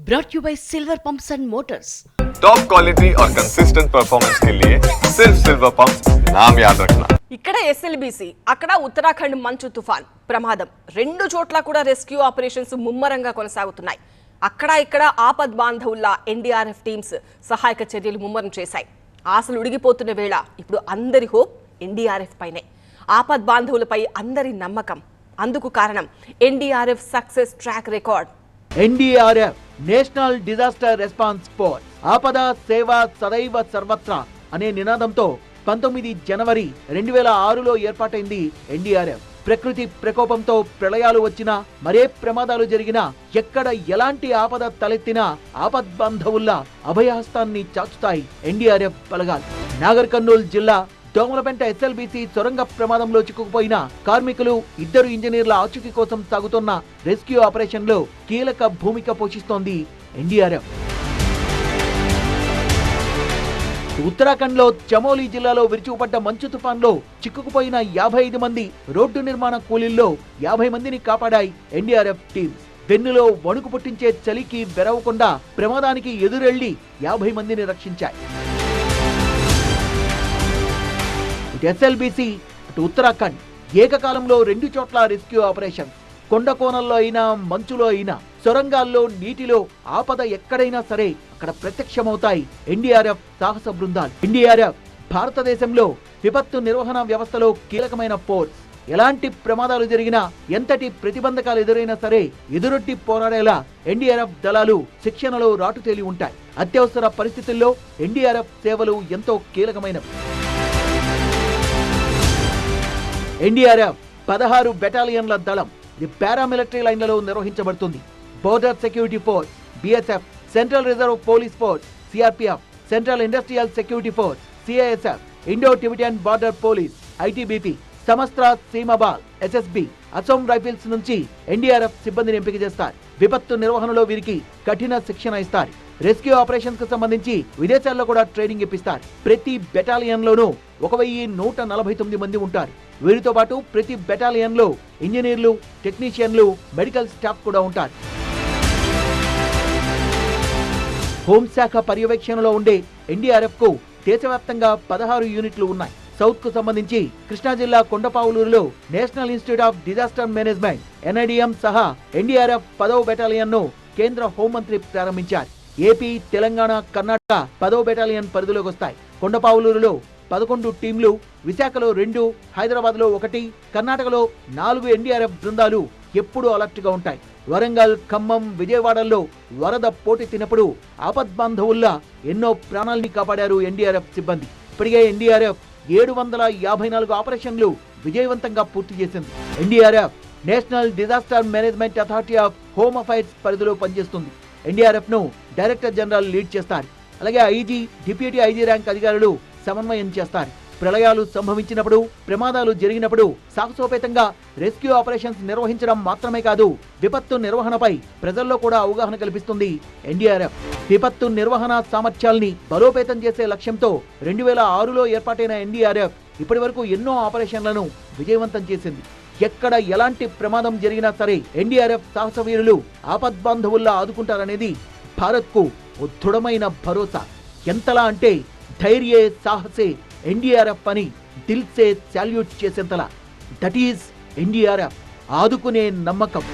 brought you by Silver Pumps and Motors. Top quality और consistent performance के लिए सिर्फ सिल्वर पंप्स नाम याद रखना. ఇక్కడ ఎస్ఎల్బీసీ అక్కడ ఉత్తరాఖండ్ మంచు తుఫాన్ ప్రమాదం రెండు చోట్ల కూడా రెస్క్యూ ఆపరేషన్స్ ముమ్మరంగా కొనసాగుతున్నాయి. అక్కడ ఇక్కడ ఆపద్ బాంధవుల్లా ఎన్డీఆర్ఎఫ్ టీమ్స్ సహాయక చర్యలు ముమ్మరం చేశాయి. ఆశలు ఉడిగిపోతున్న వేళ ఇప్పుడు అందరి హోప్ ఎన్డీఆర్ఎఫ్ పైనే. ఆపద్ బాంధవులపై అందరి నమ్మకం. అందుకు కారణం NDRF success track record. NDRF national disaster response force ఆపద సేవ సదైవ సర్వత్రా అనే నినాదంతో 19 జనవరి 2006లో ఏర్పాటైంది ఎన్డీఆర్ఎఫ్. ప్రకృతి ప్రకోపంతో ప్రళయాలు వచ్చినా, మరే ప్రమాదాలు జరిగినా, ఎక్కడ ఎలాంటి ఆపద తలెత్తినా ఆపద్బాంధవుల్లా అభయహస్తాన్ని చాచుతాయి ఎన్డీఆర్ఎఫ్ బలగాలు. నాగర్ కర్నూల్ జిల్లా దోమలపెంట ఎస్ఎల్బీసీ సొరంగ ప్రమాదంలో చిక్కుకుపోయిన కార్మికులు, 2 ఇంజనీర్ల ఆచూకీ కోసం సాగుతున్న రెస్క్యూ ఆపరేషన్ లో కీలక భూమిక పోషిస్తోంది ఎన్డీఆర్ఎఫ్. ఉత్తరాఖండ్ లో చమోలీ జిల్లాలో విరుచుకుపడ్డ మంచు తుఫాన్లో చిక్కుకుపోయిన 55 మంది రోడ్డు నిర్మాణ కూలీల్లో 50 మందిని కాపాడాయి ఎన్డీఆర్ఎఫ్ టీమ్స్. వెన్నులో వణుకు పుట్టించే చలికి బెరవకుండా ప్రమాదానికి ఎదురెళ్లి 50 మందిని రక్షించాయి. ఇటు ఎస్ఎల్బీసీ, అటు ఉత్తరాఖండ్ ఏకకాలంలో 2 చోట్ల రెస్క్యూ ఆపరేషన్. కొండ కోణంలో అయినా, మంచులో అయినా, సొరంగాల్లో, నీటిలో ఆపద ఎక్కడైనా సరే అక్కడ ప్రత్యక్షమవుతాయి ఎన్డీఆర్ఎఫ్ సాహస బృందాలు. ఎన్డీఆర్ఎఫ్ భారతదేశంలో విపత్తు నిర్వహణ వ్యవస్థలో కీలకమైన ఫోర్స్. ఎలాంటి ప్రమాదాలు జరిగినా, ఎంతటి ప్రతిబంధకాలు ఎదురైనా సరే ఎదురొట్టి పోరాడేలా ఎన్డీఆర్ఎఫ్ దళాలు శిక్షణలో రాటుతేలి ఉంటాయి. అత్యవసర పరిస్థితుల్లో ఎన్డీఆర్ఎఫ్ సేవలు ఎంతో కీలకమైనవి. ఎన్డీఆర్ఎఫ్ 16 బెటాలియన్ల దళం. ఇది పారామిలిటరీ లైన్లలో నిర్వహించబడుతుంది. Border security force BSF, central reserve police force CRPF, central industrial security force CISF, Indo Tibetan border police ITBP, Sashastra Seema Bal SSB, Assam rifles నుంచి ఎన్డీఆర్ఎఫ్ సిబ్బందిని ఎంపిక చేస్తారు. విపత్తు నిర్వహణలో వీరికి కఠిన శిక్షణ ఇస్తారు. రెస్క్యూ ఆపరేషన్స్ కు సంబంధించి విదేశాల్లో కూడా ట్రైనింగ్ ఇప్పిస్తారు. ప్రతి బెటాలియన్ లోనూ 1149 మంది ఉంటారు. వీరితో పాటు ప్రతి బెటాలియన్ లో ఇంజనీర్లు, టెక్నీషియన్లు, మెడికల్ స్టాఫ్ కూడా ఉంటారు. హోంశాఖ పర్యవేక్షణలో ఉండే ఎన్డీఆర్ఎఫ్ కు దేశవ్యాప్తంగా 16 యూనిట్లు ఉన్నాయి. సౌత్ కు సంబంధించి కృష్ణా జిల్లా కొండపావులూరులో national institute of disaster management NIDM సహా ఎన్డీఆర్ఎఫ్ 10వ బెటాలియన్ ను కేంద్ర హోంమంత్రి ప్రారంభించారు. ఏపీ, తెలంగాణ, కర్ణాటక 10వ బెటాలియన్ పరిధిలోకి వస్తాయి. కొండపావులూరులో 11 టీంలు, విశాఖలో 2, హైదరాబాద్ లో 1, కర్ణాటకలో 4 ఎన్డీఆర్ఎఫ్ బృందాలు ఎప్పుడూ అలర్ట్ గా ఉంటాయి. వరంగల్, ఖమ్మం, విజయవాడల్లో వరద పోటెత్తినప్పుడు ఆపద్బాంధవుల్లా ఎన్నో ప్రాణాల్ని కాపాడారు ఎన్డీఆర్ఎఫ్ సిబ్బంది. ఇప్పటికే ఎన్డీఆర్ఎఫ్ 754 ఆపరేషన్లు విజయవంతంగా పూర్తి చేసింది. NDRF national disaster management authority of home affairs పరిధిలో పనిచేస్తుంది. ఎన్డీఆర్ఎఫ్ ను డైరెక్టర్ జనరల్ లీడ్ చేస్తారు. అలాగే ఐజీ, డిప్యూటీ ఐజీ ర్యాంక్ అధికారులు సమన్వయం చేస్తారు. ప్రళయాలు సంభవించినప్పుడు, ప్రమాదాలు జరిగినప్పుడు సాహసోపేతంగా రెస్క్యూ ఆపరేషన్స్ నిర్వహించడం మాత్రమే కాదు, విపత్తు నిర్వహణపై ప్రజల్లో కూడా అవగాహన కల్పిస్తుంది ఎన్డీఆర్ఎఫ్. విపత్తు నిర్వహణ సామర్థ్యాల్ని బలోపేతం చేసే లక్ష్యంతో 2006లో ఏర్పాటైన ఎన్డీఆర్ఎఫ్ ఇప్పటి వరకు ఎన్నో ఆపరేషన్లను విజయవంతం చేసింది. ఎక్కడ ఎలాంటి ప్రమాదం జరిగినా సరే ఎన్డీఆర్ఎఫ్ సాహస వీరులు ఆపద్బాంధవుల్లా ఆదుకుంటారనేది భారత్ కు ఓ దృఢమైన భరోసా. ఎంతలా అంటే ధైర్యే సాహసే ఎన్డీఆర్ఎఫ్ అని దిల్ సే సాల్యూట్ చేసేంతలా. దట్ ఈజ్ ఎన్డీఆర్ఎఫ్, ఆదుకునే నమ్మకం.